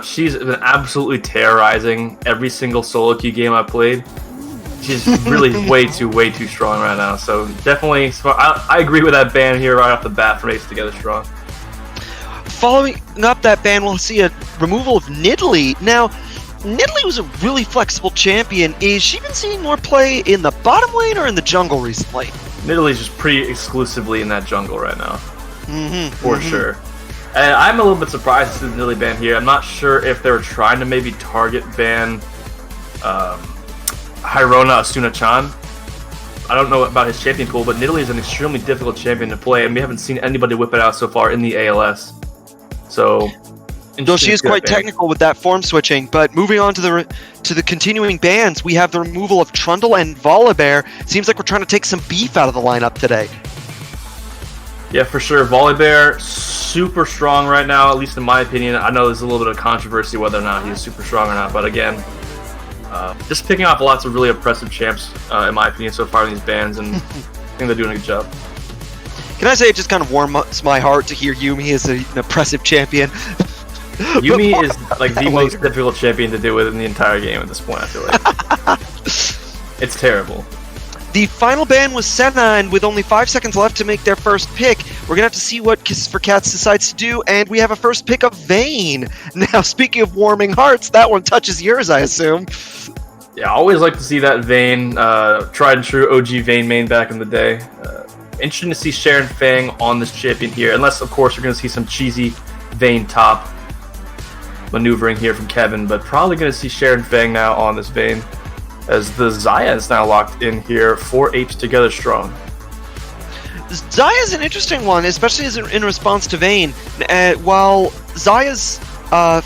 She's been absolutely terrorizing every single solo queue game I've played. She's really way too strong right now. So definitely, I agree with that ban here right off the bat from Apes Together strong. Following up that ban, we'll see a removal of Nidalee. Now, Nidalee was a really flexible champion. Is she been seeing more play in the bottom lane or in the jungle recently? Nidalee's just pretty exclusively in that jungle right now, for sure. And I'm a little bit surprised to see the Nidalee ban here. I'm not sure if they were trying to maybe target ban Hyrona Asuna-chan. I don't know about his champion pool, but Nidalee is an extremely difficult champion to play, and we haven't seen anybody whip it out so far in the ALS. So, though she is quite technical with that form switching. But moving on to the continuing bans, we have the removal of Trundle and Volibear. Seems like we're trying to take some beef out of the lineup today. Yeah, for sure. Volibear, super strong right now, at least in my opinion. I know there's a little bit of controversy whether or not he's super strong or not, but again, just picking off lots of really impressive champs, in my opinion, so far in these bans, and I think they're doing a good job. Can I say it just kind of warms my heart to hear Yuumi is an impressive champion? Yuumi is like the most difficult champion to deal with in the entire game at this point, I feel like. It's terrible. The final ban was Senna, and with only 5 seconds left to make their first pick, we're going to have to see what Kisses for Cats decides to do, and we have a first pick of Vayne. Now, speaking of warming hearts, that one touches yours, I assume. Yeah, I always like to see that Vayne, tried and true OG Vayne main back in the day. Interesting to see Sharon Fang on this champion here, unless, of course, you're going to see some cheesy Vayne top maneuvering here from Kevin, but probably going to see Sharon Fang now on this Vayne, as the Xayah is now locked in here for Apes Together strong. Xayah is an interesting one, especially as in response to Vayne. While Xayah's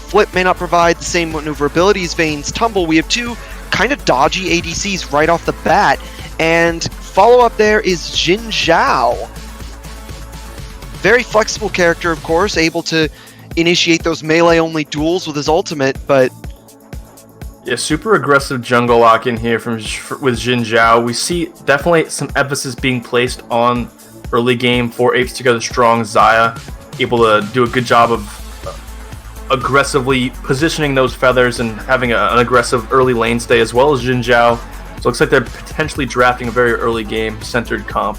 flip may not provide the same maneuverability as Vayne's tumble, we have two kind of dodgy ADCs right off the bat, and follow-up there is Jin Zhao. Very flexible character, of course, able to initiate those melee-only duels with his ultimate, but... Yeah, super aggressive jungle lock in here with Jin Zhao. We see definitely some emphasis being placed on early game for Apes Together strong Xayah, able to do a good job of aggressively positioning those feathers and having an aggressive early lane stay, as well as Jin Zhao. So it looks like they're potentially drafting a very early game centered comp,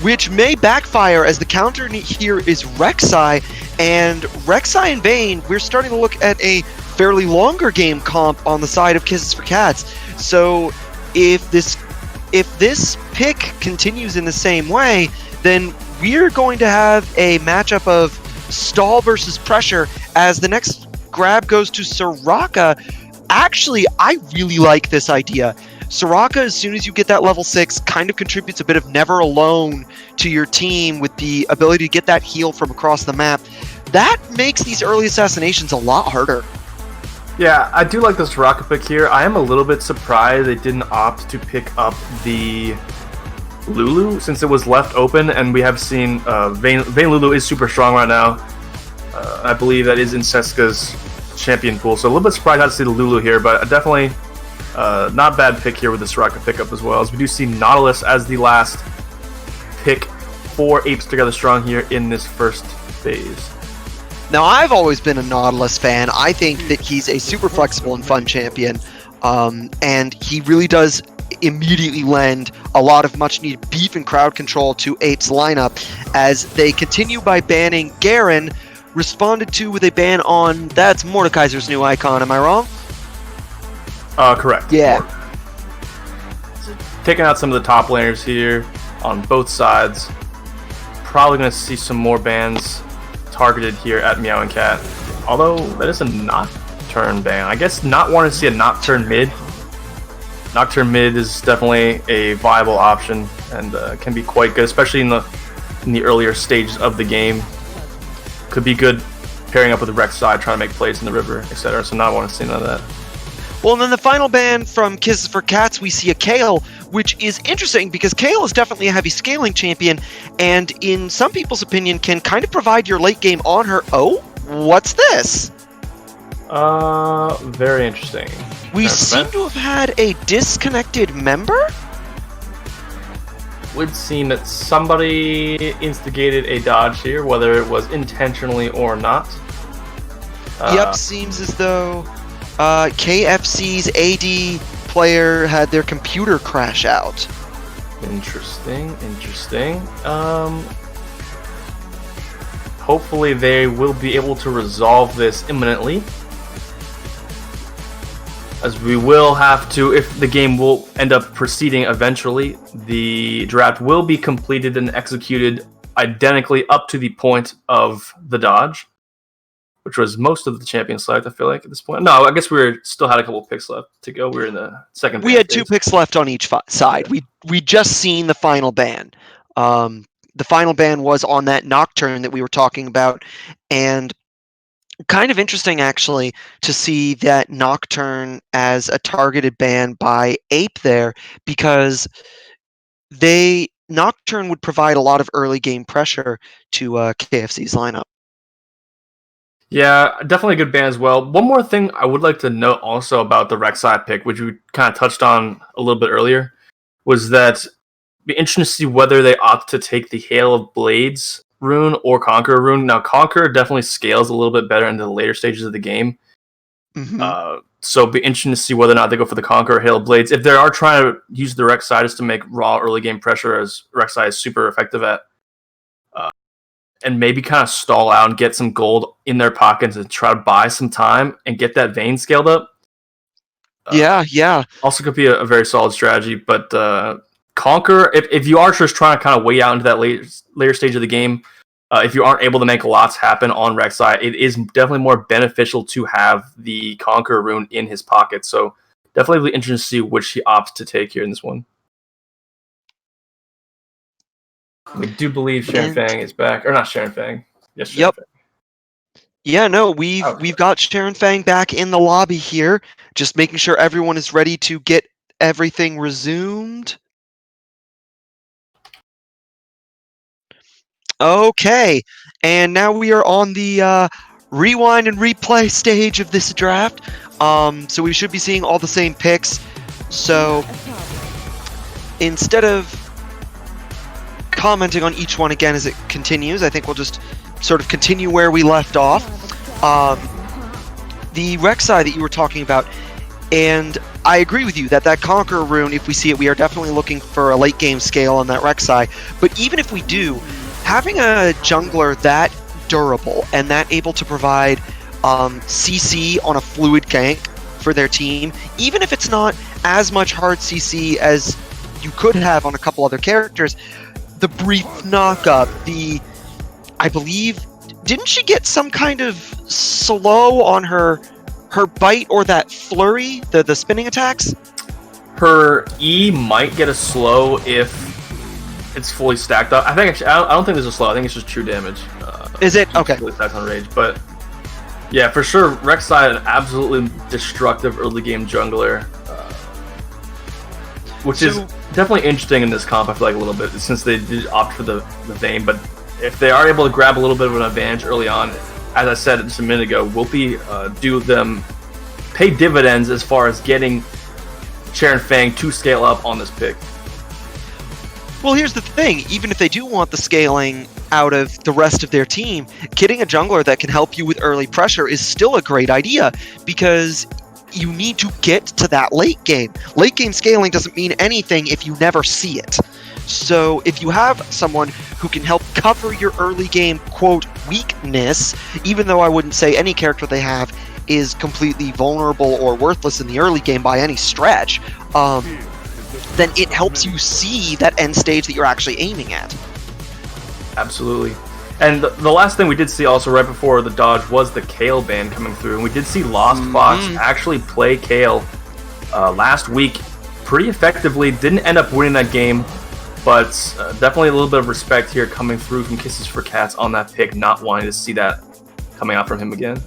which may backfire, as the counter here is Rek'Sai, and Rek'Sai and Vayne, we're starting to look at a fairly longer game comp on the side of Kisses for Cats. So if this pick continues in the same way, then we're going to have a matchup of stall versus pressure, as the next grab goes to Soraka. Actually, I really like this idea. Soraka, as soon as you get that level 6, kind of contributes a bit of never alone to your team with the ability to get that heal from across the map. That makes these early assassinations a lot harder. Yeah, I do like the Soraka pick here. I am a little bit surprised they didn't opt to pick up the Lulu, since it was left open, and we have seen Vayne Lulu is super strong right now. I believe that is in Seska's champion pool, so a little bit surprised not to see the Lulu here, but definitely not bad pick here with the Soraka pickup as well, as we do see Nautilus as the last pick for Apes Together strong here in this first phase. Now, I've always been a Nautilus fan. I think that he's a super flexible and fun champion, and he really does immediately lend a lot of much-needed beef and crowd control to Apes' lineup, as they continue by banning Garen, responded to with a ban on, that's Mordekaiser's new icon, am I wrong? Correct. Yeah. Taking out some of the top laners here on both sides. Probably going to see some more bans targeted here at Meow and Cat. Although, that is a Nocturne ban. I guess not wanting to see a Nocturne mid. Nocturne mid is definitely a viable option, and can be quite good, especially in the earlier stages of the game. Could be good pairing up with the Rek'Sai, trying to make plays in the river, etc. So not want to see none of that. Well, and then the final ban from Kisses for Cats, we see a Kayle, which is interesting because Kayle is definitely a heavy scaling champion, and in some people's opinion can kind of provide your late game on her. Oh, what's this? Very interesting. We seem to have had a disconnected member? Would seem that somebody instigated a dodge here, whether it was intentionally or not. Yep, seems as though KFC's AD player had their computer crash out. Interesting. Hopefully they will be able to resolve this imminently. As we will have to, if the game will end up proceeding eventually, the draft will be completed and executed identically up to the point of the dodge, which was most of the champion select, I feel like, at this point. No, I guess we still had a couple picks left to go. We were in the second We had 2 picks left on each side. We just seen the final ban. The final ban was on that Nocturne that we were talking about, and kind of interesting, actually, to see that Nocturne as a targeted ban by Ape there, because Nocturne would provide a lot of early game pressure to KFC's lineup. Yeah, definitely a good ban as well. One more thing I would like to note also about the Rek'Sai pick, which we kind of touched on a little bit earlier, was that it'd be interesting to see whether they opt to take the Hail of Blades rune or Conqueror rune. Now, Conqueror definitely scales a little bit better into the later stages of the game. Mm-hmm. So it'd be interesting to see whether or not they go for the Conqueror Hail of Blades. If they are trying to use the Rek'Sai just to make raw early game pressure, as Rek'Sai is super effective at, and maybe kind of stall out and get some gold in their pockets and try to buy some time and get that Vayne scaled up. Yeah. Also could be a very solid strategy, but Conquer, if you are just trying to kind of wait out into that later stage of the game, if you aren't able to make lots happen on Rek'Sai, it is definitely more beneficial to have the Conqueror rune in his pocket. So definitely interesting to see which he opts to take here in this one. We do believe Sharon Fang is back, or not Sharon Fang. Yes, Sharon Fang. Yeah, no, we've got Sharon Fang back in the lobby here, just making sure everyone is ready to get everything resumed. Okay, and now we are on the rewind and replay stage of this draft. So we should be seeing all the same picks. So instead of commenting on each one again as it continues, I think we'll just sort of continue where we left off. The Rek'Sai that you were talking about, and I agree with you that Conqueror rune, if we see it, we are definitely looking for a late game scale on that Rek'Sai. But even if we do, having a jungler that durable and that able to provide CC on a fluid gank for their team, even if it's not as much hard CC as you could have on a couple other characters, the brief knockup, I believe, didn't she get some kind of slow on her bite or that flurry, the spinning attacks? Her E might get a slow if it's fully stacked up. I don't think there's a slow. I think it's just true damage. Is it? Okay. Fully stacked on rage, but yeah, for sure, Rek'Sai an absolutely destructive early game jungler, which is definitely interesting in this comp. I feel like a little bit since they did opt for the Vayne, but if they are able to grab a little bit of an advantage early on, as I said just a minute ago, Wilpy do them pay dividends as far as getting Sharon Fang to scale up on this pick. Well, here's the thing. Even if they do want the scaling out of the rest of their team, getting a jungler that can help you with early pressure is still a great idea, because you need to get to that late game. Late game scaling doesn't mean anything if you never see it. So if you have someone who can help cover your early game, quote, weakness, even though I wouldn't say any character they have is completely vulnerable or worthless in the early game by any stretch, then it helps you see that end stage that you're actually aiming at. Absolutely. And the last thing we did see also right before the dodge was the Kayle ban coming through, and we did see Lost Fox actually play Kayle last week pretty effectively. Didn't end up winning that game, but definitely a little bit of respect here coming through from Kisses for Cats on that pick, not wanting to see that coming out from him again.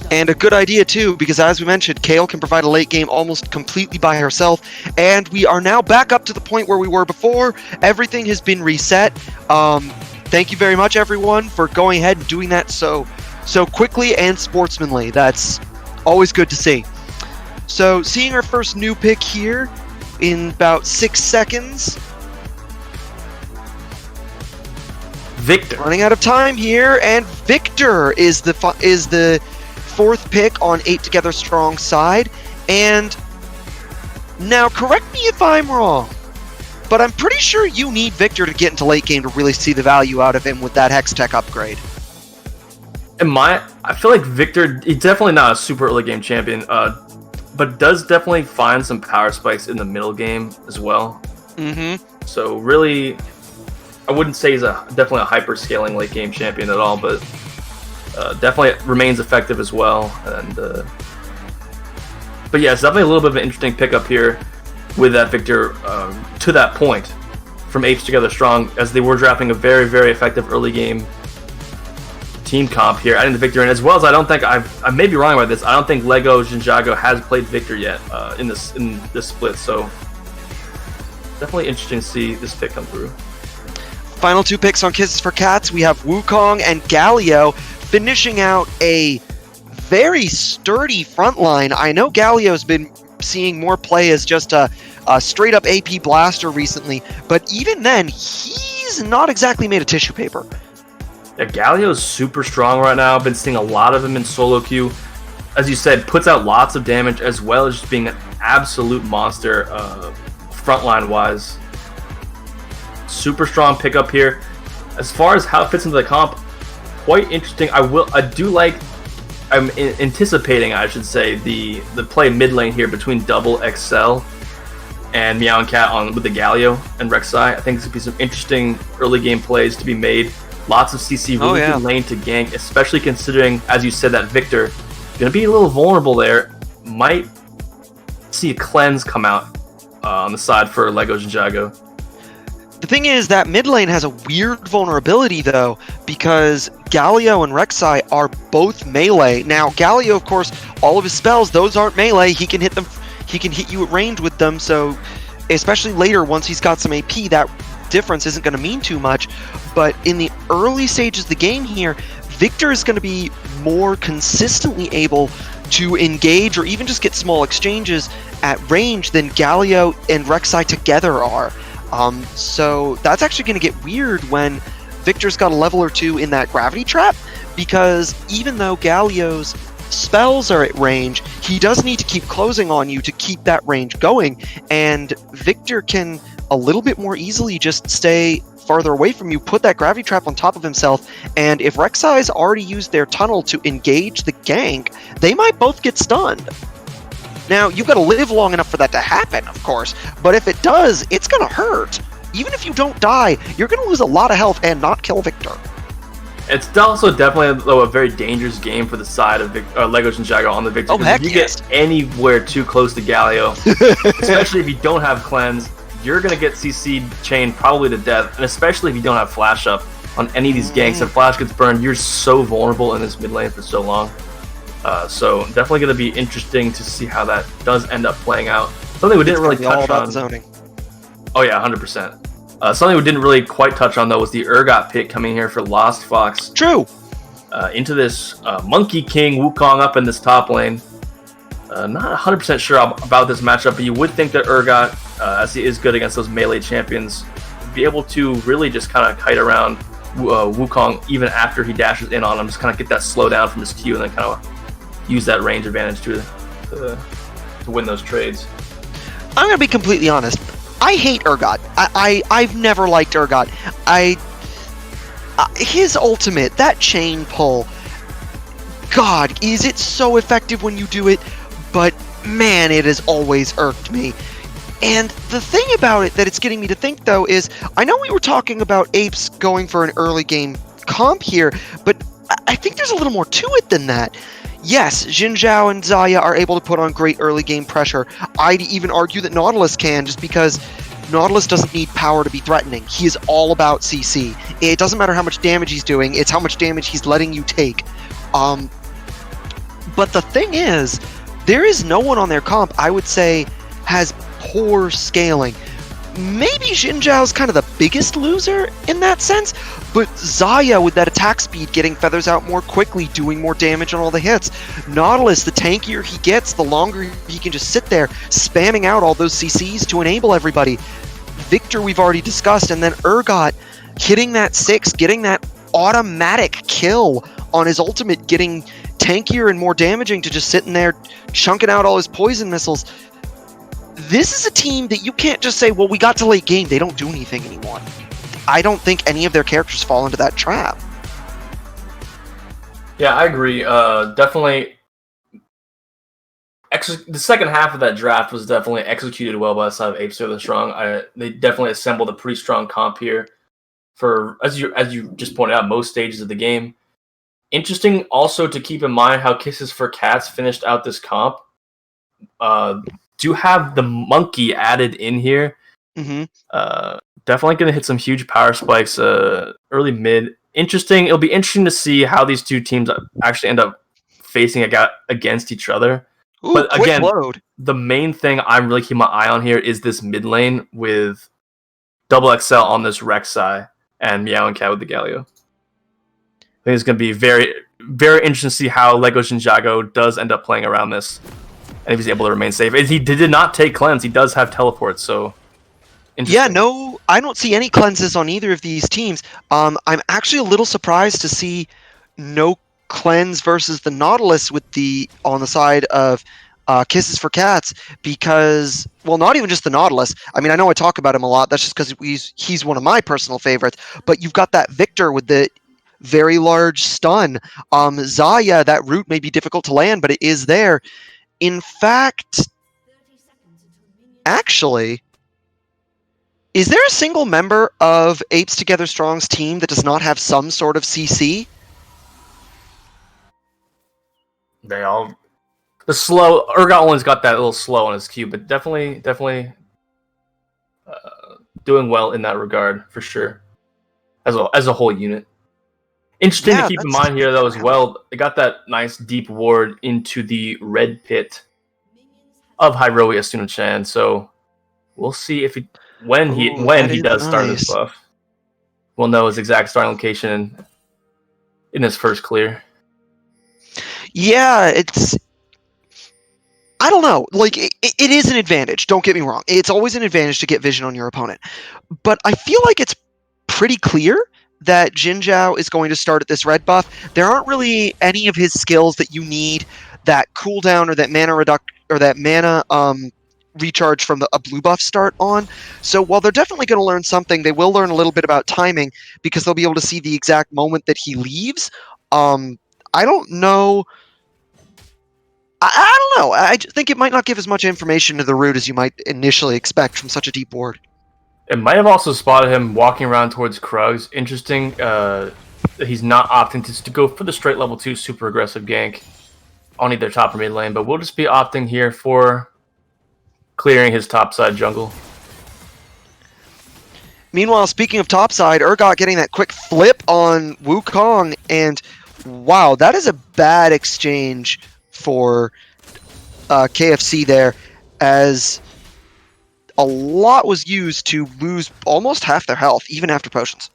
And a good idea too, because as we mentioned, Kayle can provide a late game almost completely by herself, and we are now back up to the point where we were before. Everything has been reset. Thank you very much, everyone, for going ahead and doing that so quickly and sportsmanly. That's always good to see. So, seeing our first new pick here in about 6 seconds. Victor. Running out of time here, and Victor is the 4th pick on Ape Together strong side. And now, correct me if I'm wrong, but I'm pretty sure you need Victor to get into late game to really see the value out of him with that Hex Tech upgrade. I feel like Victor, he's definitely not a super early game champion, but does definitely find some power spikes in the middle game as well. So really, I wouldn't say he's definitely a hyper scaling late game champion at all, but definitely remains effective as well. And but yeah, it's definitely a little bit of an interesting pickup here with that Victor to that point from Apes Together Strong, as they were drafting a very, very effective early game team comp here, adding the Victor in, as well as I don't think I may be wrong about this. I don't think Lego Ninjago has played Victor yet in this split, so definitely interesting to see this pick come through. Final 2 picks on Kisses for Cats. We have Wukong and Galio finishing out a very sturdy front line. I know Galio's been seeing more play as just a straight up AP blaster recently, but even then, he's not exactly made of tissue paper. Yeah, Galio's super strong right now. I've been seeing a lot of him in solo queue. As you said, puts out lots of damage, as well as just being an absolute monster frontline wise. Super strong pickup here. As far as how it fits into the comp, quite interesting. I'm anticipating, I should say, the play mid lane here between Double XL and Meow and Cat with the Galio and Rek'Sai. I think this could be some interesting early game plays to be made. Lots of CC, really good lane to gank, especially considering, as you said, that Victor going to be a little vulnerable there. Might see a cleanse come out on the side for Lego Ninjago. The thing is that mid lane has a weird vulnerability, though, because Galio and Rek'Sai are both melee. Now, Galio, of course, all of his spells, those aren't melee. He can hit them. He can hit you at range with them, so especially later, once he's got some AP, that difference isn't going to mean too much. But in the early stages of the game here, Victor is going to be more consistently able to engage or even just get small exchanges at range than Galio and Rek'Sai together are. So that's actually going to get weird when Victor's got a level or 2 in that gravity trap, because even though Galio's spells are at range, he does need to keep closing on you to keep that range going, and Victor can a little bit more easily just stay farther away from you, put that gravity trap on top of himself, and if Rek'Sai's already used their tunnel to engage the gank, they might both get stunned. Now, you've got to live long enough for that to happen, of course, but if it does, it's going to hurt. Even if you don't die, you're going to lose a lot of health and not kill Victor. It's also definitely, though, a very dangerous game for the side of Lego Ninjago on the Victor. Oh, heck if you yes. get anywhere too close to Galio, especially if you don't have cleanse, you're going to get CC'd chained probably to death, and especially if you don't have flash up on any of these ganks. If flash gets burned, you're so vulnerable in this mid lane for so long. So definitely going to be interesting to see how that does end up playing out. Something we didn't really touch on. Zoning. Oh yeah, 100%. Something we didn't really quite touch on, though, was the Urgot pick coming here for Lost Fox. True. Into this Monkey King Wukong up in this top lane. Not 100% sure about this matchup, but you would think that Urgot, as he is good against those melee champions, be able to really just kind of kite around Wukong even after he dashes in on him, just kind of get that slowdown from his Q and then kind of use that range advantage to win those trades. I'm going to be completely honest. I hate Urgot. I've never liked Urgot. His ultimate, that chain pull, God, is it so effective when you do it, but man, it has always irked me. And the thing about it that it's getting me to think, though, is I know we were talking about Apes going for an early game comp here, but I think there's a little more to it than that. Yes, Xin Zhao and Xayah are able to put on great early game pressure. I'd even argue that Nautilus can, just because Nautilus doesn't need power to be threatening. He is all about CC. It doesn't matter how much damage he's doing, it's how much damage he's letting you take. But the thing is, there is no one on their comp, I would say, has poor scaling. Maybe Xin Zhao's kind of the biggest loser in that sense, but Xayah with that attack speed, getting feathers out more quickly, doing more damage on all the hits. Nautilus, the tankier he gets, the longer he can just sit there, spamming out all those CCs to enable everybody. Victor we've already discussed, and then Urgot, hitting that 6, getting that automatic kill on his ultimate, getting tankier and more damaging to just sitting there chunking out all his poison missiles. This is a team that you can't just say, well, we got to late game, they don't do anything anymore. I don't think any of their characters fall into that trap. Yeah, I agree. Definitely. The second half of that draft was definitely executed well by the side of Apes Together strong. They definitely assembled a pretty strong comp here for, as you just pointed out, most stages of the game. Interesting also to keep in mind how Kisses for Cats finished out this comp. Do have the monkey added in here. Mm-hmm. Definitely going to hit some huge power spikes early mid. It'll be interesting to see how these two teams actually end up facing against each other. Ooh, but again, load. The main thing I'm really keeping my eye on here is this mid lane with Double XL on this Rek'Sai and Meow and Cat with the Galio. I think it's going to be very, very interesting to see how Lego Ninjago does end up playing around this, and if he's able to remain safe. He did not take cleanse. He does have teleport, so. Yeah, no, I don't see any cleanses on either of these teams. I'm actually a little surprised to see no cleanse versus the Nautilus on the side of Kisses for Cats, because, well, not even just the Nautilus. I mean, I know I talk about him a lot. That's just because he's one of my personal favorites. But you've got that Victor with the very large stun. Zaya, that route may be difficult to land, but it is there. In fact, actually, is there a single member of Apes Together Strong's team that does not have some sort of CC? They all... The slow... Urgot only's got that little slow on his Q, but definitely doing well in that regard, for sure. As a whole unit. Interesting to keep in mind here, though, as well, they got that nice deep ward into the red pit of Hyroia Suna-chan, so we'll see if when he does start this buff. We'll know his exact starting location in his first clear. Yeah, I don't know. Like, it is an advantage, don't get me wrong. It's always an advantage to get vision on your opponent. But I feel like it's pretty clear that Jin Zhao is going to start at this red buff. There aren't really any of his skills that you need that cooldown or that mana recharge from a blue buff start on. So while they're definitely going to learn something, they will learn a little bit about timing because they'll be able to see the exact moment that he leaves. I don't know. I don't know. I think it might not give as much information to the route as you might initially expect from such a deep ward. It might have also spotted him walking around towards Krugs. Interesting that he's not opting to go for the straight level 2 super aggressive gank on either top or mid lane, but we'll just be opting here for clearing his topside jungle. Meanwhile, speaking of topside, Urgot getting that quick flip on Wukong, and wow, that is a bad exchange for KFC there, as a lot was used to lose almost half their health, even after potions.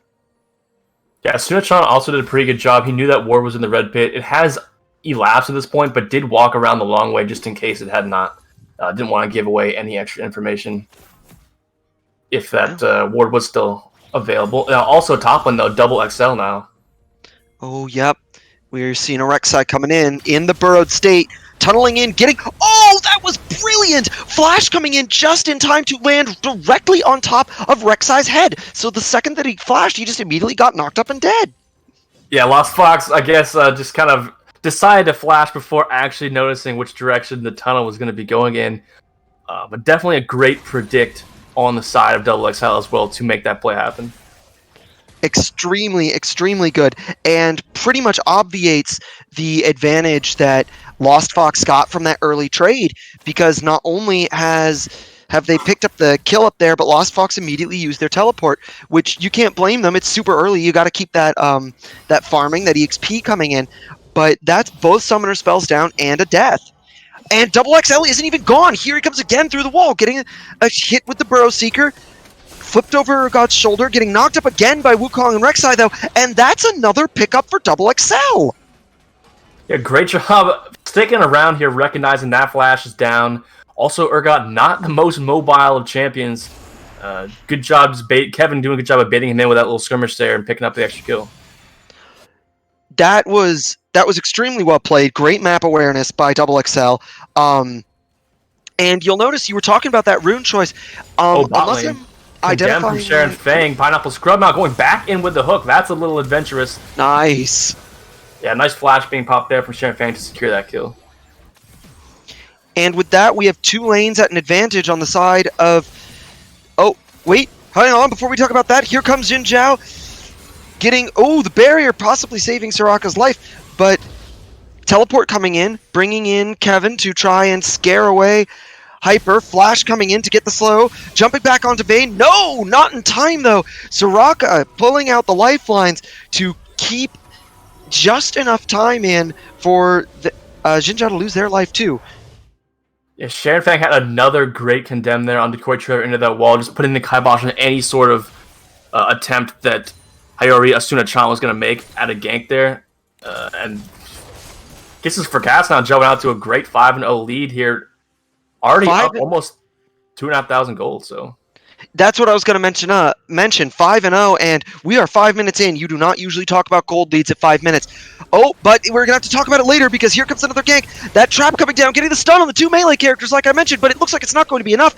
Yeah, Suna-chan also did a pretty good job. He knew that ward was in the red pit. It has elapsed at this point, but did walk around the long way just in case it had not. Didn't want to give away any extra information if that ward was still available. Also top one, though, double XL now. Oh, yep. We're seeing a Rek'Sai coming in the burrowed state, tunneling in, getting... Oh, that was brilliant! Flash coming in just in time to land directly on top of Rek'Sai's head. So the second that he flashed, he just immediately got knocked up and dead. Yeah, Lost Fox, I guess, just kind of decided to flash before actually noticing which direction the tunnel was going to be going in. But definitely a great predict on the side of Double XL as well to make that play happen. Extremely, extremely good, and pretty much obviates the advantage that Lost Fox got from that early trade, because not only have they picked up the kill up there, but Lost Fox immediately used their teleport, which you can't blame them. It's super early. You got to keep that that farming, that EXP coming in, but that's both summoner spells down and a death. And Double XL isn't even gone. Here he comes again through the wall, getting a hit with the Burrow Seeker. Flipped over God's shoulder, getting knocked up again by Wukong and Rek'Sai, though, and that's another pickup for Double XL. Yeah, great job sticking around here, recognizing that flash is down. Also, Urgot, not the most mobile of champions. Good job, Kevin doing a good job of baiting him in with that little skirmish there and picking up the extra kill. That was extremely well played. Great map awareness by Double XL. And you'll notice you were talking about that rune choice. Unless I'm identifying from Sharon Fang, Pineapple Scrub now going back in with the hook. That's a little adventurous. Nice. Yeah, nice flash being popped there from Sharon Fang to secure that kill. And with that, we have 2 lanes at an advantage on the side of... Oh, wait. Hang on. Before we talk about that, here comes Jin Zhao getting... Oh, the barrier possibly saving Soraka's life. But teleport coming in, bringing in Kevin to try and scare away Hyper. Flash coming in to get the slow. Jumping back onto Bane. No, not in time, though. Soraka pulling out the lifelines to keep just enough time in for the Jin Zhao to lose their life, too. Yeah, Sharon Fang had another great condemn there on the Decoy Trailer into that wall, just putting the kibosh on any sort of attempt that Hayori Asuna-chan was going to make at a gank there. And Kisses for Cats now jumping out to a great 5-0 lead here. Already up almost 2,500 gold, so... That's what I was going to mention. 5-0, and we are 5 minutes in. You do not usually talk about gold leads at 5 minutes. Oh, but we're going to have to talk about it later because here comes another gank. That trap coming down, getting the stun on the 2 melee characters like I mentioned, but it looks like it's not going to be enough.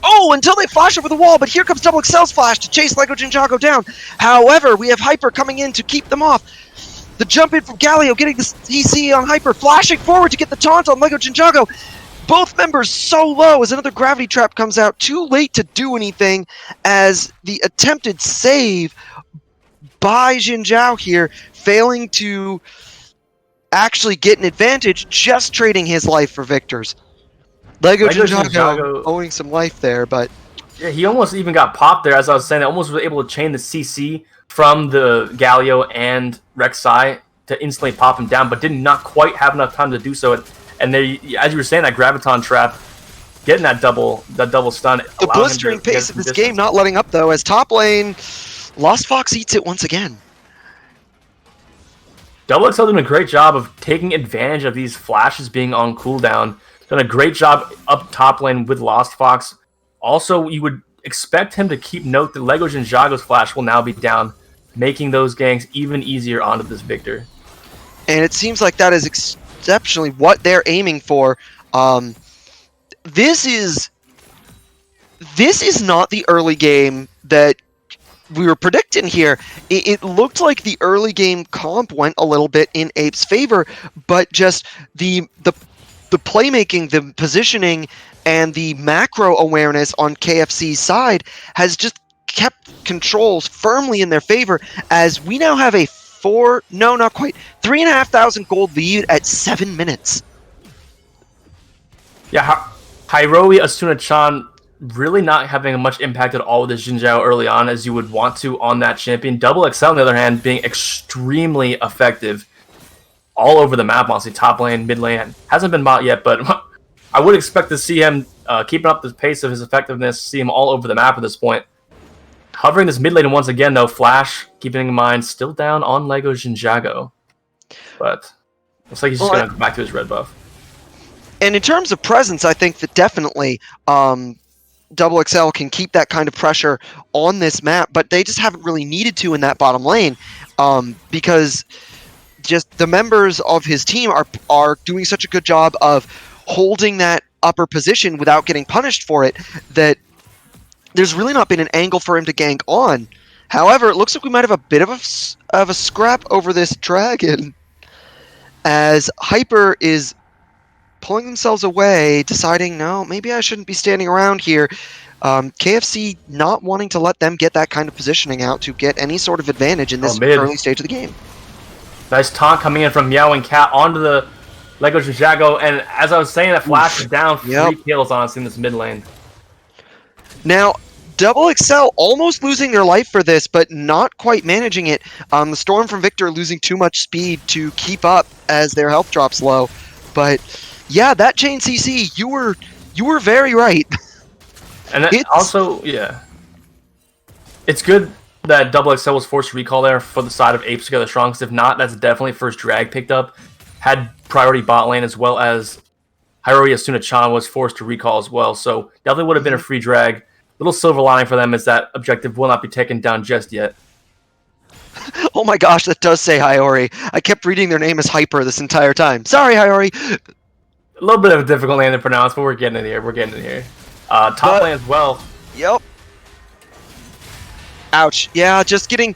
Oh, until they flash over the wall, but here comes Double XL's flash to chase Lego Ninjago down. However, we have Hyper coming in to keep them off. The jump in from Galio, getting the CC on Hyper, flashing forward to get the taunt on Lego Ninjago. Both members so low as another gravity trap comes out. Too late to do anything as the attempted save by Jin Zhao here, failing to actually get an advantage, just trading his life for Victor's. Lego Ninjago owing some life there, but... Yeah, he almost even got popped there, as I was saying. I almost was able to chain the CC from the Galio and Rek'Sai to instantly pop him down, but did not quite have enough time to do so. And they, as you were saying, that Graviton trap, getting that double stun. The blistering pace of this game not letting up, though, as top lane, Lost Fox eats it once again. Double XL doing a great job of taking advantage of these flashes being on cooldown. Done a great job up top lane with Lost Fox. Also, you would expect him to keep note that Lego Ninjago's flash will now be down, making those ganks even easier onto this Victor. And it seems like that is exceptionally what they're aiming for. This is not the early game that we were predicting here. It looked like the early game comp went a little bit in Ape's favor, but just the playmaking, the positioning, and the macro awareness on KFC's side has just kept controls firmly in their favor, as we now have a 3,500 gold lead at 7 minutes. Yeah, Hiroi Asuna-chan really not having much impact at all with his Jin Zhao early on as you would want to on that champion. Double XL, on the other hand, being extremely effective all over the map, honestly. Top lane, mid lane. Hasn't been bought yet, but I would expect to see him keeping up the pace of his effectiveness, see him all over the map at this point. Hovering this mid lane once again, though, Flash, keeping in mind, still down on Lego Ninjago. But looks like he's just going to go back to his red buff. And in terms of presence, I think that definitely Double XL can keep that kind of pressure on this map, but they just haven't really needed to in that bottom lane because just the members of his team are doing such a good job of holding that upper position without getting punished for it that there's really not been an angle for him to gank on. However, it looks like we might have a bit of a scrap over this dragon as Hyper is pulling themselves away, deciding, no, maybe I shouldn't be standing around here. KFC not wanting to let them get that kind of positioning out to get any sort of advantage in this early stage of the game. Nice taunt coming in from Meow and Cat onto the Lego Ninjago, and as I was saying, that Flash is down 3 kills on us in this mid lane. Now, Double XL almost losing their life for this, but not quite managing it. The Storm from Victor losing too much speed to keep up as their health drops low. But yeah, that chain CC, you were very right. And also, yeah, it's good that Double XL was forced to recall there for the side of Apes Together strong. Because if not, that's definitely first drag picked up. Had priority bot lane, as well as Hiroi Asuna-chan was forced to recall as well. So definitely would have been a free drag. little silver lining for them is that objective will not be taken down just yet. Oh my gosh, that does say Haiori. I kept reading their name as Hyper this entire time. Sorry, Haiori. A little bit of a difficult name to pronounce, but we're getting in here. We're getting in here. Top lane as well. Yep. Ouch. Yeah, just getting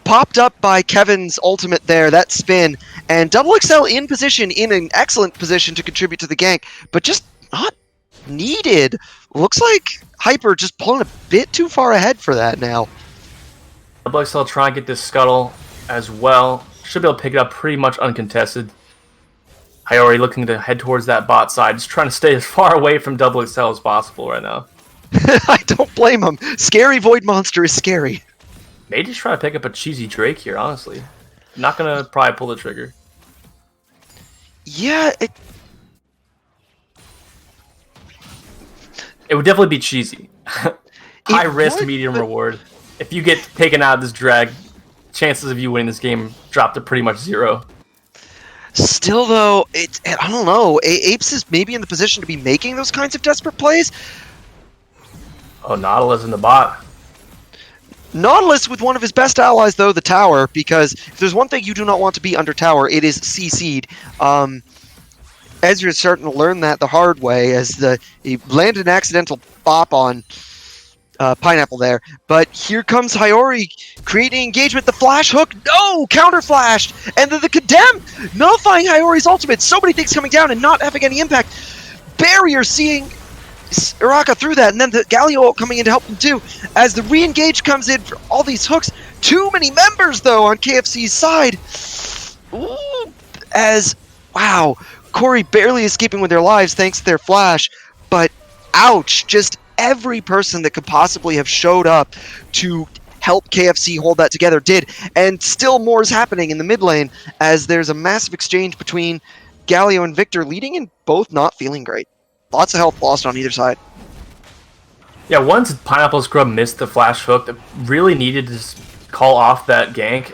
popped up by Kevin's ultimate there, that spin. And Double XL in position, in an excellent position to contribute to the gank, but just not needed. Looks like Hyper just pulling a bit too far ahead for that now. Double XL trying to get this scuttle as well. Should be able to pick it up pretty much uncontested. Haiori looking to head towards that bot side, just trying to stay as far away from Double XL as possible right now. I don't blame him. Scary Void Monster is scary. May just try to pick up a cheesy Drake here, honestly. Not gonna probably pull the trigger. Yeah, it would definitely be cheesy. High risk, would, medium but... reward. If you get taken out of this drag, chances of you winning this game drop to pretty much 0. Still, though, I don't know. Apes is maybe in the position to be making those kinds of desperate plays. Oh, Nautilus in the bot. Nautilus with one of his best allies, though, the tower, because if there's one thing you do not want to be under tower, it is CC'd. Ezra's starting to learn that the hard way as he landed an accidental bop on Pineapple there. But here comes Haiori creating engagement. The flash hook, no! Counter flashed! And then the condemn! Nullifying Haiori's ultimate. So many things coming down and not having any impact. Barrier seeing Uraka through that, and then the Galio coming in to help him too. As the re-engage comes in for all these hooks. Too many members, though, on KFC's side. Ooh, wow, Corey barely escaping with their lives thanks to their flash. But, ouch, just every person that could possibly have showed up to help KFC hold that together did. And still more is happening in the mid lane as there's a massive exchange between Galio and Victor, leading and both not feeling great. Lots of health lost on either side. Yeah, once Pineapple Scrub missed the flash hook, that really needed to call off that gank.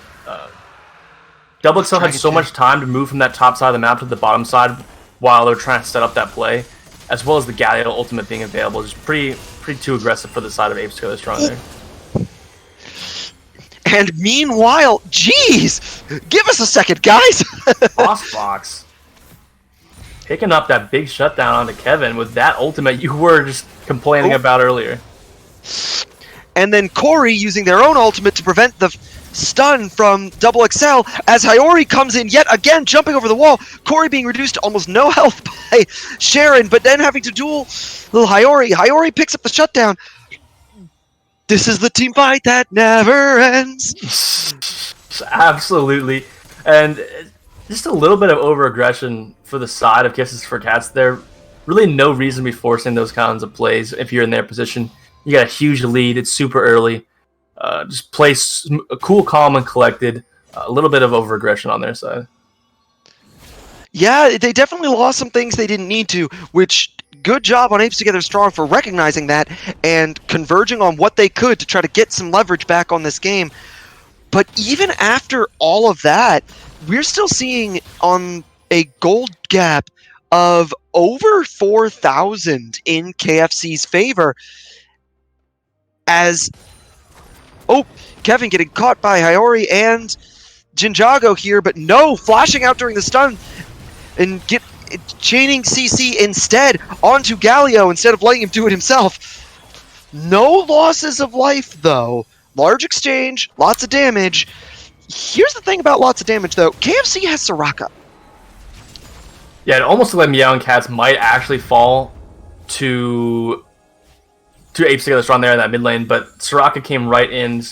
Double XL had so much time to move from that top side of the map to the bottom side while they're trying to set up that play, as well as the Galio ultimate being available. Just pretty too aggressive for the side of Apes Together strong there. And meanwhile, geez, give us a second, guys. Box. Picking up that big shutdown onto Kevin with that ultimate you were just complaining about earlier. And then Corey using their own ultimate to prevent the stun from Double XL as Haiori comes in yet again, jumping over the wall. Corey being reduced to almost no health by Sharon, but then having to duel little Haiori. Haiori picks up the shutdown. This is the team fight that never ends. Absolutely. And just a little bit of over-aggression for the side of Kisses for Cats there. Really no reason to be forcing those kinds of plays if you're in their position. You got a huge lead. It's super early. Just play cool, calm, and collected. A little bit of over-aggression on their side. Yeah, they definitely lost some things they didn't need to, which good job on Apes Together Strong for recognizing that and converging on what they could to try to get some leverage back on this game. But even after all of that, we're still seeing on a gold gap of over 4,000 in KFC's favor as... Oh, Kevin getting caught by Haiori and Jinjago here, but no, flashing out during the stun and chaining CC instead onto Galio instead of letting him do it himself. No losses of life, though. Large exchange, lots of damage. Here's the thing about lots of damage, though. KFC has Soraka. Yeah, it almost looked like Meow and Cats might actually fall to Apes Together Strong there in that mid lane, but Soraka came right in,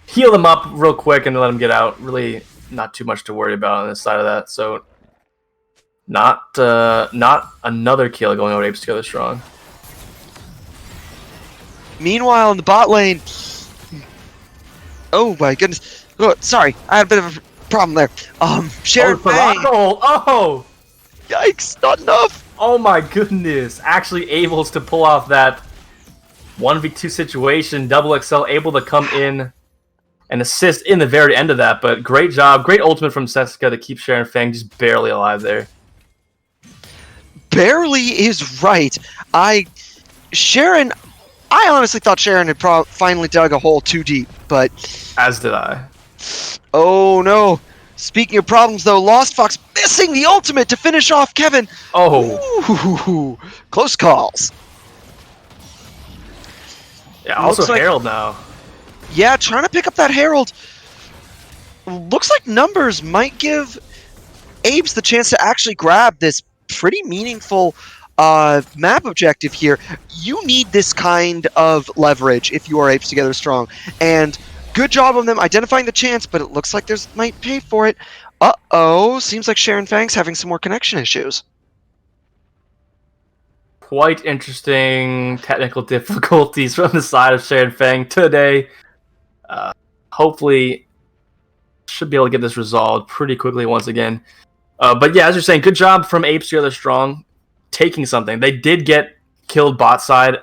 healed him up real quick, and let him get out. Really not too much to worry about on this side of that, so not another kill going over Apes Together Strong. Meanwhile, in the bot lane... Oh my goodness. Oh, sorry, I had a bit of a problem there. Sharon Fang. Oh! Yikes, not enough! Oh my goodness. Actually able to pull off that 1v2 situation. Double XL able to come in and assist in the very end of that, but great job. Great ultimate from Seska to keep Sharon Fang just barely alive there. Barely is right. Sharon, I I honestly thought Sharon had finally dug a hole too deep, but... As did I. Oh, no. Speaking of problems, though, Lost Fox missing the ultimate to finish off Kevin. Oh. Ooh, close calls. Yeah, also Looks like- Herald now. Yeah, trying to pick up that Herald. Looks like numbers might give Apes the chance to actually grab this pretty meaningful map objective here. You need this kind of leverage if you are Apes Together strong. And good job on them identifying the chance, but it looks like there's might pay for it. Uh-oh, seems like Sharon Fang's having some more connection issues. Quite interesting technical difficulties from the side of Sharon Fang today. Hopefully, should be able to get this resolved pretty quickly once again. But yeah, as you're saying, good job from Apes Together Strong taking something. They did get killed bot side.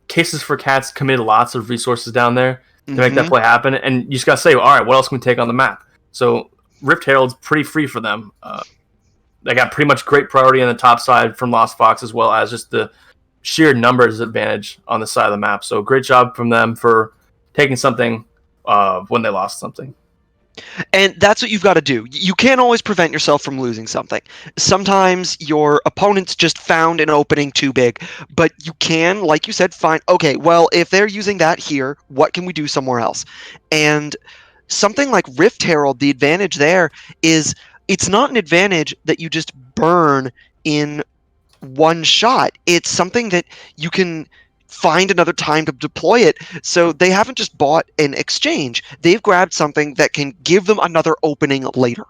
Cases for Cats committed lots of resources down there to make that play happen. And you just got to say, all right, what else can we take on the map? So Rift Herald's pretty free for them. They got pretty much great priority on the top side from Lost Fox, as well as just the sheer numbers advantage on the side of the map. So great job from them for taking something when they lost something. And that's what you've got to do. You can't always prevent yourself from losing something. Sometimes your opponents just found an opening too big, but you can, like you said, find, okay, well, if they're using that here, what can we do somewhere else? And something like Rift Herald, the advantage there is it's not an advantage that you just burn in one shot. It's something that you can find another time to deploy it. So they haven't just bought an exchange. They've grabbed something that can give them another opening later.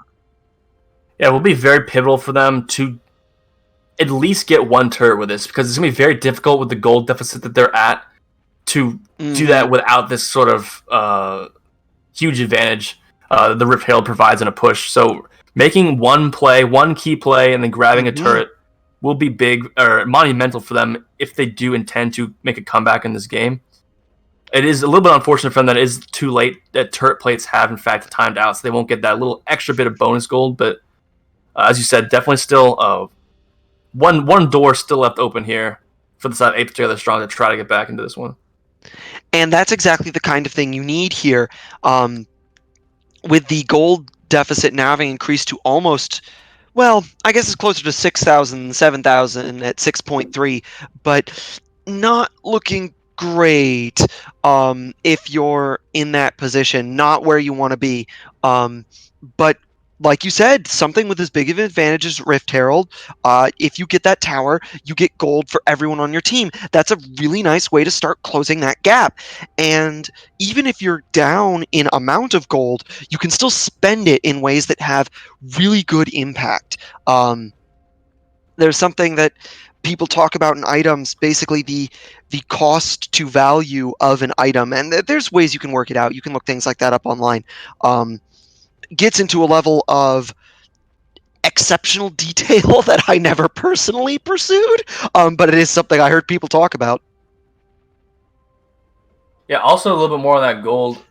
Yeah, it will be very pivotal for them to at least get one turret with this, because it's going to be very difficult with the gold deficit that they're at to do that without this sort of huge advantage the Rift Herald provides in a push. So making one key play, and then grabbing a turret will be big or monumental for them if they do intend to make a comeback in this game. It is a little bit unfortunate for them that it is too late that turret plates have, in fact, timed out, so they won't get that little extra bit of bonus gold. But as you said, definitely still one door still left open here for the side of Apes Together Strong to try to get back into this one. And that's exactly the kind of thing you need here. With the gold deficit now having increased to almost, well, I guess it's closer to 6,000, 7,000 at 6.3, but not looking great if you're in that position, not where you want to be. But like you said, something with as big of an advantage as Rift Herald, if you get that tower, you get gold for everyone on your team. That's a really nice way to start closing that gap. And even if you're down in amount of gold, you can still spend it in ways that have really good impact. There's something that people talk about in items, basically the cost to value of an item. And there's ways you can work it out. You can look things like that up online. Gets into a level of exceptional detail that I never personally pursued, but it is something I heard people talk about. Yeah, also a little bit more on that gold.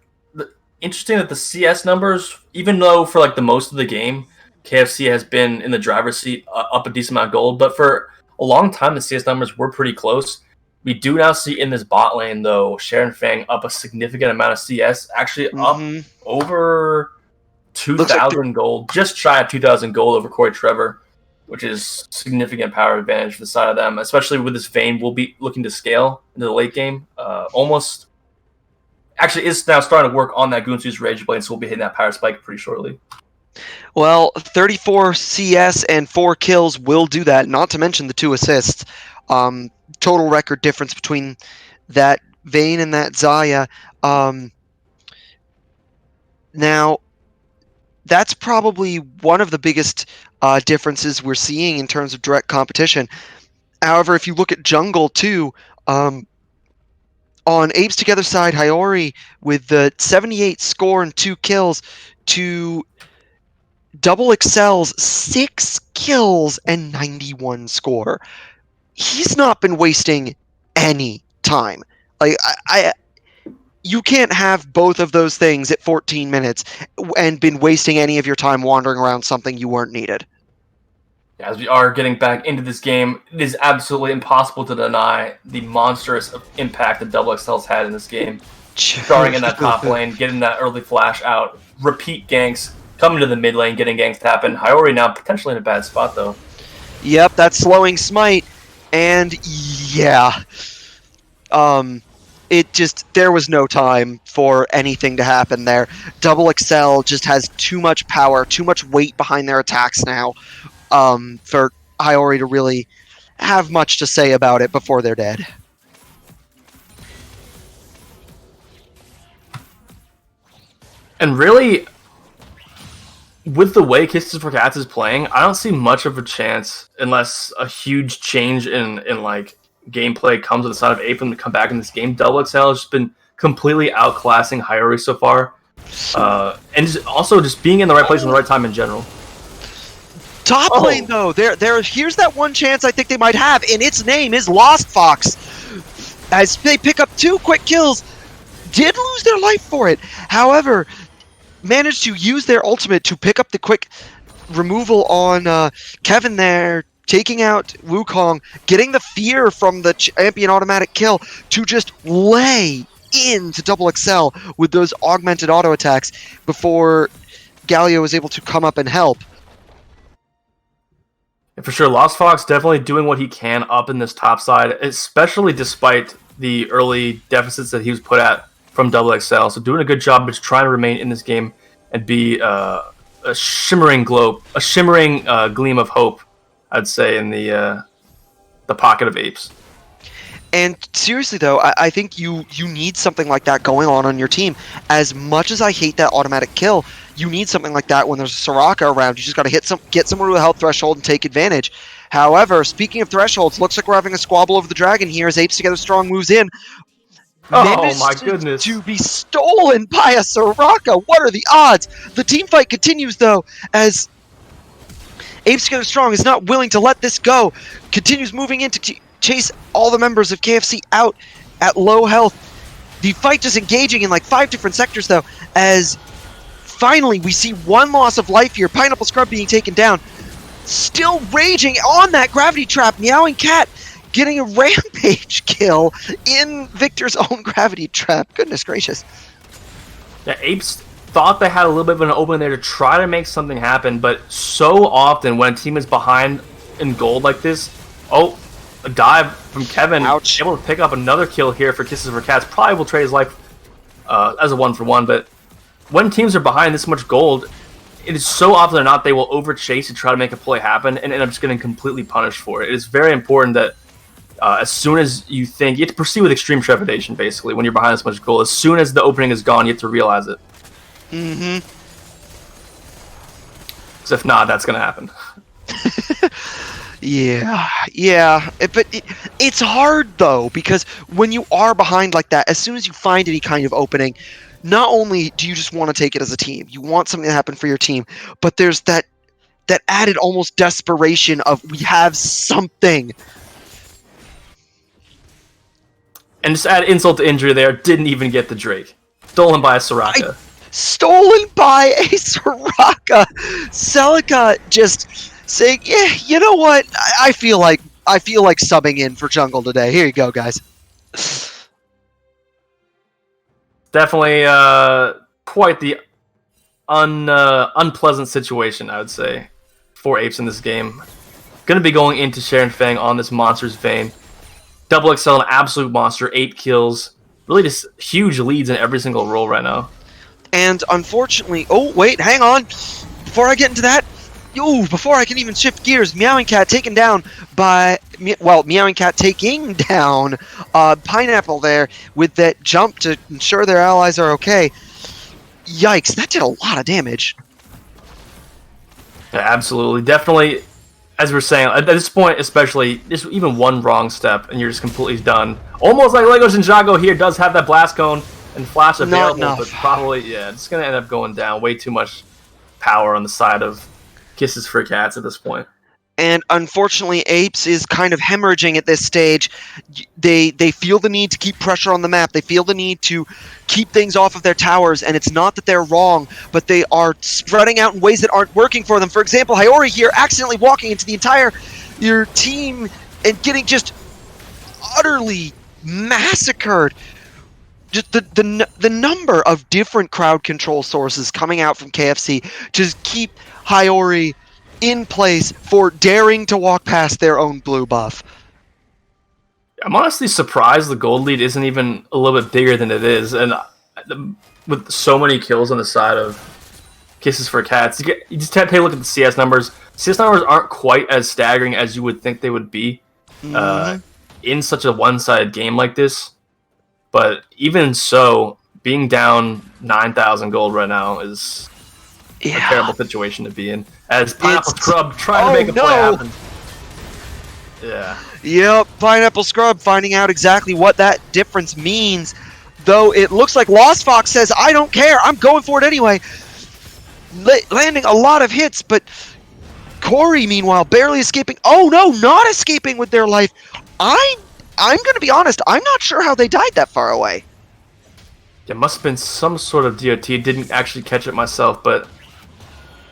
Interesting that the CS numbers, even though for like the most of the game, KFC has been in the driver's seat up a decent amount of gold, but for a long time the CS numbers were pretty close. We do now see in this bot lane, though, Sharon Fang up a significant amount of CS, actually up over 2,000 gold, just shy of 2,000 gold over Corey Trevor, which is significant power advantage for the side of them, especially with this Vayne. We'll be looking to scale into the late game. Almost, actually, is now starting to work on that Goonsu's Rage Blade, so we'll be hitting that power spike pretty shortly. Well, 34 CS and 4 kills will do that, not to mention the 2 assists. Total record difference between that Vayne and that Xayah. Now, that's probably one of the biggest differences we're seeing in terms of direct competition. However, if you look at jungle too, on Apes Together side, Hiyori with the 78 score and 2 kills to Double Excel's 6 kills and 91 score. He's not been wasting any time. Like you can't have both of those things at 14 minutes and been wasting any of your time wandering around something you weren't needed. As we are getting back into this game, it is absolutely impossible to deny the monstrous impact that Double XL's had in this game. Starting in that top lane, getting that early flash out, repeat ganks, coming to the mid lane, getting ganks to happen. Hiyori now potentially in a bad spot, though. Yep, that's slowing Smite, and yeah. There was no time for anything to happen there. Double XL just has too much power, too much weight behind their attacks now, for Hiyori to really have much to say about it before they're dead. And really, with the way Kisses for Cats is playing, I don't see much of a chance unless a huge change in like gameplay comes to the side of Ape to come back in this game. Double XL has just been completely outclassing Hiyori so far, and also just being in the right place in the right time in general. Top lane though, here's that one chance I think they might have, and its name is Lost Fox. As they pick up 2 quick kills, did lose their life for it. However, managed to use their ultimate to pick up the quick removal on Kevin there, taking out Wukong, getting the fear from the champion automatic kill to just lay into Double XL with those augmented auto attacks before Galio was able to come up and help. For sure, Lost Fox definitely doing what he can up in this top side, especially despite the early deficits that he was put at from Double XL. So doing a good job just trying to remain in this game and be a shimmering gleam of hope, I'd say, in the pocket of Apes. And seriously though, I think you need something like that going on your team. As much as I hate that automatic kill, you need something like that when there's a Soraka around. You just got to get someone to a health threshold and take advantage. However, speaking of thresholds, looks like we're having a squabble over the dragon here as Apes Together Strong moves in. Oh my goodness. To be stolen by a Soraka. What are the odds? The team fight continues though, as Apes Together Strong is not willing to let this go. Continues moving in to chase all the members of KFC out at low health. The fight just engaging in like 5 different sectors though, as finally we see 1 loss of life here. Pineapple Scrub being taken down. Still raging on that gravity trap. Meowing Cat getting a rampage kill in Victor's own gravity trap. Goodness gracious. Yeah, Apes thought they had a little bit of an opening there to try to make something happen, but so often when a team is behind in gold like this, a dive from Kevin, Ouch. Able to pick up another kill here for Kisses for Cats. Probably will trade his life as a 1-for-1, but when teams are behind this much gold, it is so often or not they will overchase to try to make a play happen and end up just getting completely punished for it. It is very important that as soon as you think, you have to proceed with extreme trepidation, basically, when you're behind this much gold. As soon as the opening is gone, you have to realize it. Mm-hmm. Because if not, that's going to happen. Yeah. But it's hard, though, because when you are behind like that, as soon as you find any kind of opening, not only do you just want to take it as a team, you want something to happen for your team, but there's that added almost desperation of, we have something. And just add insult to injury there, didn't even get the Drake. Stolen by a Soraka. Stolen by a Soraka. Celica just saying, yeah, you know what? I feel like subbing in for jungle today. Here you go, guys. Definitely quite the unpleasant situation, I would say, for Apes in this game. Going to be going into Sharon Fang on this monster's vein. Double XL, an absolute monster, 8 kills. Really just huge leads in every single role right now. And unfortunately, oh wait, hang on. Before I get into that, before I can even shift gears, Meowing Cat taken down by, Meowing Cat taking down Pineapple there with that jump to ensure their allies are okay. Yikes, that did a lot of damage. Yeah, absolutely. Definitely, as we're saying, at this point especially, just even one wrong step and you're just completely done. Almost like Lego Ninjago here does have that Blast Cone and Flash available, but probably, it's going to end up going down. Way too much power on the side of Kisses for Cats at this point. and unfortunately Apes is kind of hemorrhaging at this stage. They feel the need to keep pressure on the map. They feel the need to keep things off of their towers, and it's not that they're wrong, but they are spreading out in ways that aren't working for them. For example, Hiyori here accidentally walking into the entire your team and getting just utterly massacred. Just the number of different crowd control sources coming out from KFC to keep Hiyori in place for daring to walk past their own blue buff. I'm honestly surprised the gold lead isn't even a little bit bigger than it is, and with so many kills on the side of Kisses for Cats, you just have to take a look at the CS numbers. CS numbers aren't quite as staggering as you would think they would be in such a one-sided game like this. But even so, being down 9,000 gold right now is a terrible situation to be in. As Pineapple Scrub trying to make a play happen. Yeah. Yep, Pineapple Scrub finding out exactly what that difference means. Though it looks like Lost Fox says, I don't care, I'm going for it anyway. Landing a lot of hits, but Corey, meanwhile, barely escaping. Oh no, not escaping with their life. I'm going to be honest, I'm not sure how they died that far away. There must have been some sort of DOT. Didn't actually catch it myself, but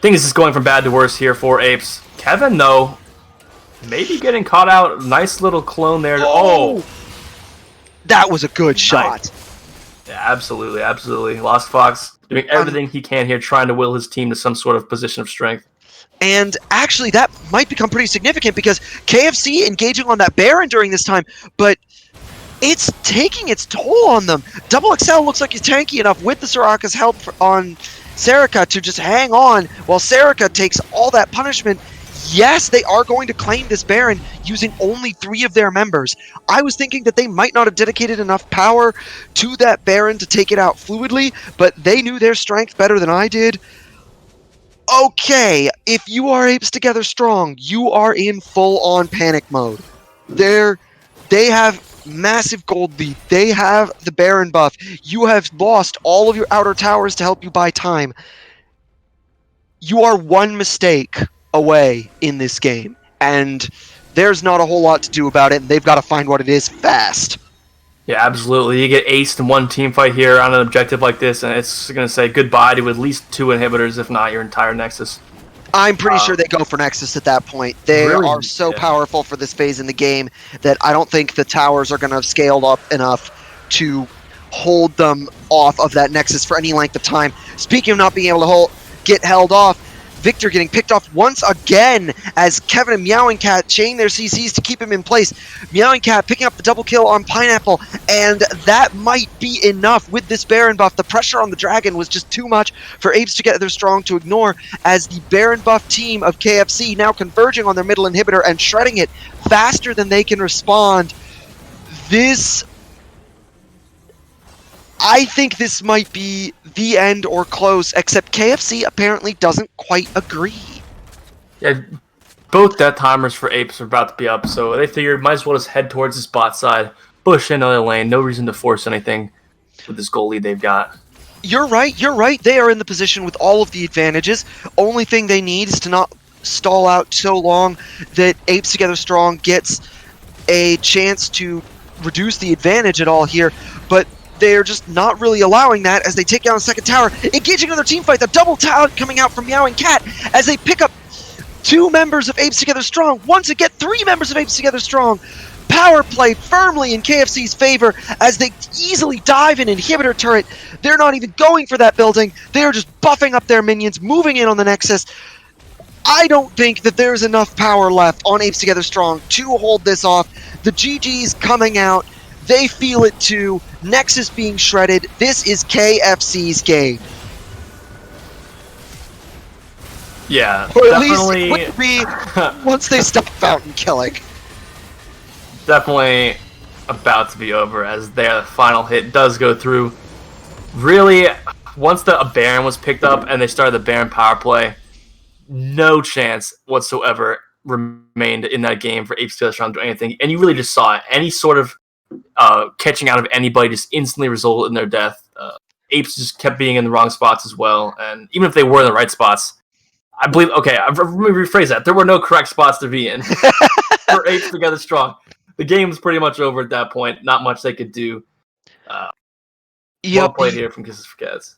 things is going from bad to worse here for Apes. Kevin, though, maybe getting caught out. Nice little clone there. Oh! That was a good shot. Yeah, absolutely, absolutely. Lost Fox doing everything he can here, trying to will his team to some sort of position of strength. And actually, that might become pretty significant because KFC engaging on that Baron during this time, but it's taking its toll on them. Double XL looks like he's tanky enough with the Soraka's help on Serica to just hang on while Serica takes all that punishment. Yes, they are going to claim this Baron using only 3 of their members. I was thinking that they might not have dedicated enough power to that Baron to take it out fluidly, but they knew their strength better than I did. Okay, if you are Apes Together strong, you are in full-on panic mode. They have massive gold lead. They have the Baron buff. You have lost all of your outer towers to help you buy time. You are one mistake away in this game, and there's not a whole lot to do about it, and they've got to find what it is fast. Yeah, absolutely. You get aced in one team fight here on an objective like this, and it's going to say goodbye to at least 2 inhibitors, if not your entire Nexus. I'm pretty sure they go for Nexus at that point. They are so powerful for this phase in the game that I don't think the towers are going to have scaled up enough to hold them off of that Nexus for any length of time. Speaking of not being able to get held off, Victor getting picked off once again as Kevin and Meowing Cat chain their CCs to keep him in place. Meowing Cat picking up the double kill on Pineapple, and that might be enough with this Baron buff. The pressure on the Dragon was just too much for Apes Together strong to ignore, as the Baron buff team of KFC now converging on their middle inhibitor and shredding it faster than they can respond. I think this might be the end or close, except KFC apparently doesn't quite agree. Yeah, both death timers for Apes are about to be up, so they figured might as well just head towards this bot side, push another lane, no reason to force anything with this goal lead they've got. You're right. They are in the position with all of the advantages. Only thing they need is to not stall out so long that Apes Together Strong gets a chance to reduce the advantage at all here, but they're just not really allowing that as they take down a second tower, engaging another team fight. The double talent coming out from Meowing Cat as they pick up 2 members of Apes Together Strong. Once again, 3 members of Apes Together Strong. Power play firmly in KFC's favor as they easily dive an inhibitor turret. They're not even going for that building. They're just buffing up their minions, moving in on the Nexus. I don't think that there's enough power left on Apes Together Strong to hold this off. The GG's coming out. They feel it too. Nexus being shredded. This is KFC's game. Yeah, or at definitely. Least it would be once they stop fountain killing. Definitely about to be over as their final hit does go through. Really, once a Baron was picked up and they started the Baron power play, no chance whatsoever remained in that game for Apes Together Strong to do anything. And you really just saw it. Any sort of catching out of anybody just instantly resulted in their death. Apes just kept being in the wrong spots as well, and even if they were in the right spots, I believe. Okay, let me rephrase that. There were no correct spots to be in for Apes Together Strong. The game's pretty much over at that point. Not much they could do. Well Yep, played here from Kisses for Cats.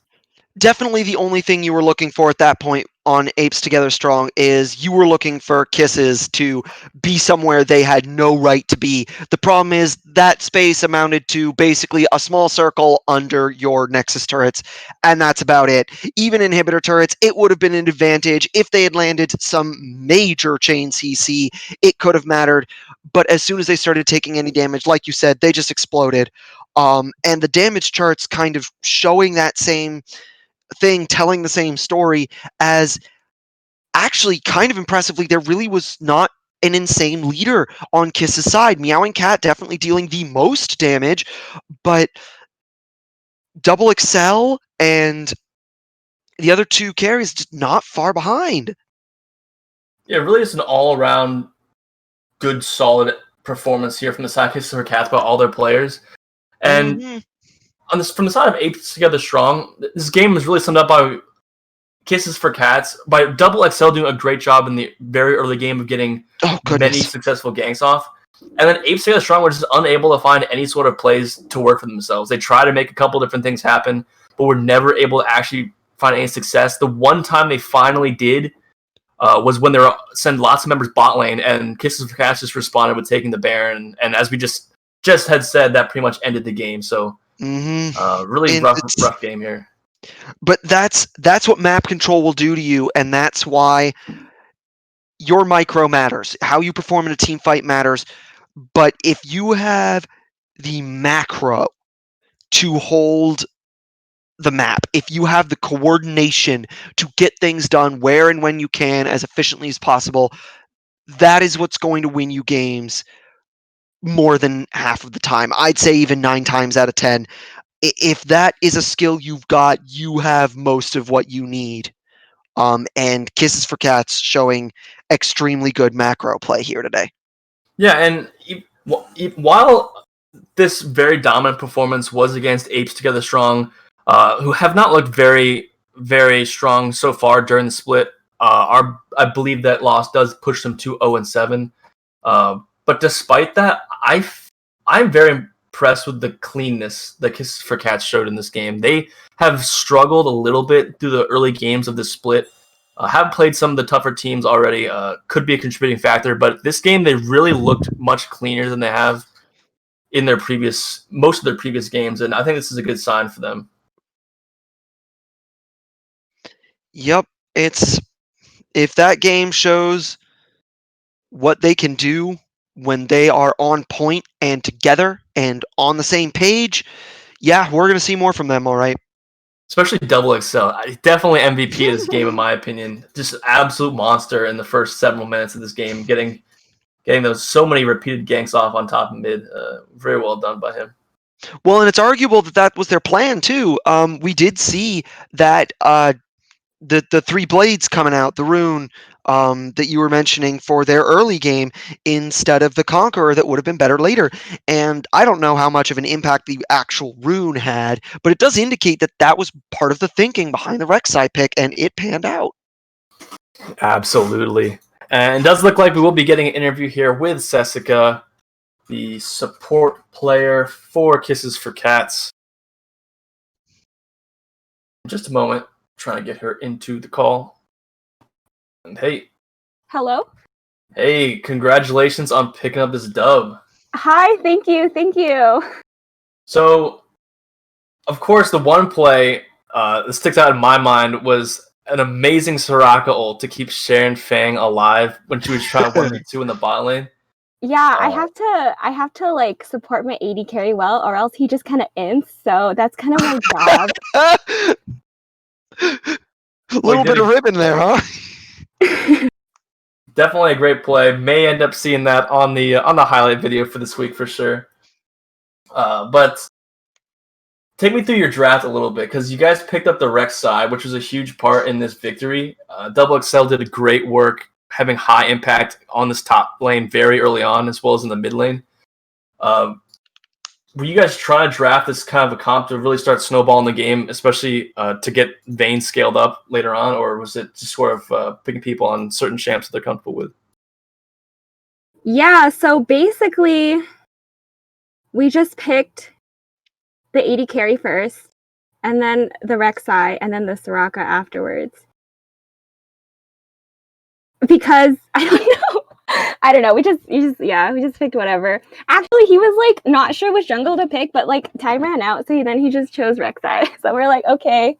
definitely the only thing you were looking for at that point on Apes Together Strong is you were looking for Kisses to be somewhere they had no right to be. The problem is that space amounted to basically a small circle under your Nexus turrets, and that's about it. Even inhibitor turrets, it would have been an advantage if they had landed some major chain CC. It could have mattered, but as soon as they started taking any damage, like you said, they just exploded. And the damage charts kind of showing that same thing, telling the same story as actually kind of impressively, there really was not an insane leader on Kiss's side. Meowing Cat definitely dealing the most damage, but Double Excel and the other two carries just not far behind. Yeah, really just an all-around good, solid performance here from the side of Kisses for Cats by all their players. And from the side of Apes Together Strong, this game is really summed up by Kisses for Cats, by Double XL doing a great job in the very early game of getting many successful ganks off. And then Apes Together Strong were just unable to find any sort of plays to work for themselves. They tried to make a couple different things happen, but were never able to actually find any success. The one time they finally did was when they were send lots of members bot lane, and Kisses for Cats just responded with taking the Baron. And as we just had said, that pretty much ended the game. So really rough game here. But that's what map control will do to you, and that's why your micro matters. How you perform in a team fight matters. But if you have the macro to hold the map, if you have the coordination to get things done where and when you can as efficiently as possible, that is what's going to win you games more than half of the time. I'd say even 9 times out of 10. If that is a skill you've got, you have most of what you need. And Kisses for Cats showing extremely good macro play here today. Yeah, and while this very dominant performance was against Apes Together Strong, who have not looked very, very strong so far during the split, I believe that loss does push them to 0-7. But despite that, I'm very impressed with the cleanness that Kisses for Cats showed in this game. They have struggled a little bit through the early games of this split. Have played some of the tougher teams already. Could be a contributing factor, but this game they really looked much cleaner than they have in most of their previous games, and I think this is a good sign for them. Yep, if that game shows what they can do when they are on point and together and on the same page, yeah, we're going to see more from them, all right. Especially Double XL. Definitely MVP of this game, in my opinion. Just an absolute monster in the first several minutes of this game, getting those so many repeated ganks off on top of mid. Very well done by him. Well, and it's arguable that was their plan, too. We did see that the 3 blades coming out, the rune that you were mentioning for their early game instead of the Conqueror that would have been better later. And I don't know how much of an impact the actual rune had, but it does indicate that was part of the thinking behind the Rek'Sai pick, and it panned out. Absolutely. And it does look like we will be getting an interview here with Sessica, the support player for Kisses for Cats. In just a moment. Trying to get her into the call. And hey. Hello? Hey, congratulations on picking up this dub. Hi, thank you. So, of course, the one play that sticks out in my mind was an amazing Soraka ult to keep Sharon Fang alive when she was trying 1v2 in the bot lane. Yeah, I have to like support my AD carry well, or else he just kind of ints, so that's kind of my job. Little bit of ribbon there, huh? Definitely a great play. May end up seeing that on the highlight video for this week for sure. But take me through your draft a little bit, because you guys picked up the Rek'Sai, which was a huge part in this victory. Double XL did a great work, having high impact on this top lane very early on, as well as in the mid lane. were you guys trying to draft this kind of a comp to really start snowballing the game, especially to get Vayne scaled up later on, or was it just sort of picking people on certain champs that they're comfortable with? Yeah, so basically, we just picked the 80 carry first, and then the Rek'Sai, and then the Soraka afterwards. Because I don't know. We just picked whatever. Actually, he was like not sure which jungle to pick, but like time ran out, so then he just chose Rek'Sai. So we're like, okay.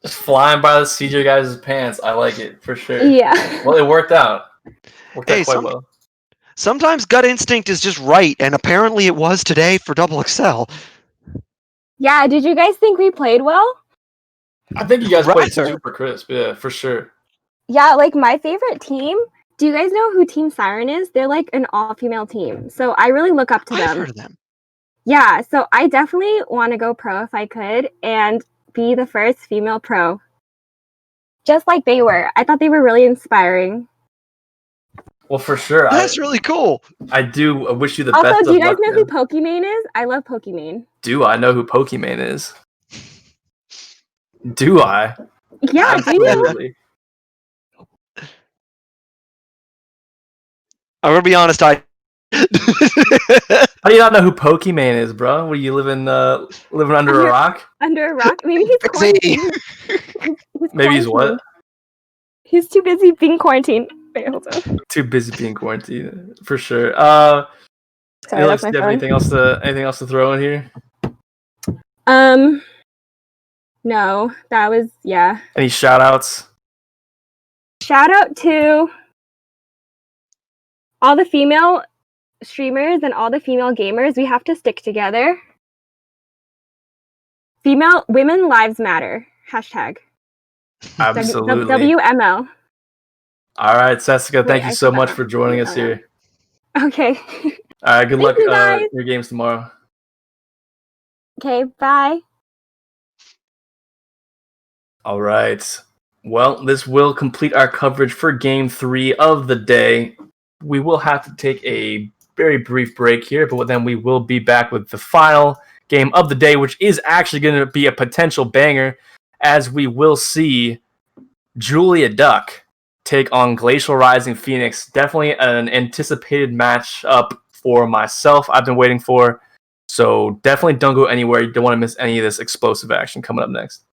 Just flying by the CJ guys' pants. I like it for sure. Yeah. Well, it worked out. Worked out quite well. Sometimes gut instinct is just right, and apparently it was today for Double XL. Yeah, did you guys think we played well? I think you guys played super crisp, yeah, for sure. Yeah, like my favorite team. Do you guys know who Team Siren is? They're like an all-female team. So I really look up to them. I've heard of them. Yeah, so I definitely want to go pro if I could and be the first female pro. Just like they were. I thought they were really inspiring. Well, for sure. That's really cool. I do wish you the best. best. Also, do you guys know who Pokimane is? I love Pokimane. Do I know who Pokimane is? Do I? Yeah, absolutely. I'm gonna be honest. How do you not know who Pokimane is, bro? What are you living under a rock? Under a rock? Maybe he's quarantined. Maybe he's what? He's too busy being quarantined. Wait, hold on. Too busy being quarantined, for sure. Sorry, Alex, do you have anything else to throw in here? No, that was Any shout outs? Shout out to all the female streamers and all the female gamers. We have to stick together. Women lives matter. #. Absolutely. WML. All right, Sessica, thank you so much for joining us here. Okay. All right, good luck in your games tomorrow. Okay, bye. All right. Well, this will complete our coverage for Game 3 of the day. We will have to take a very brief break here, but then we will be back with the final game of the day, which is actually going to be a potential banger, as we will see Julia Duck take on Glacial Rising Phoenix. Definitely an anticipated matchup for myself. I've been waiting for. So definitely don't go anywhere. You don't want to miss any of this explosive action coming up next.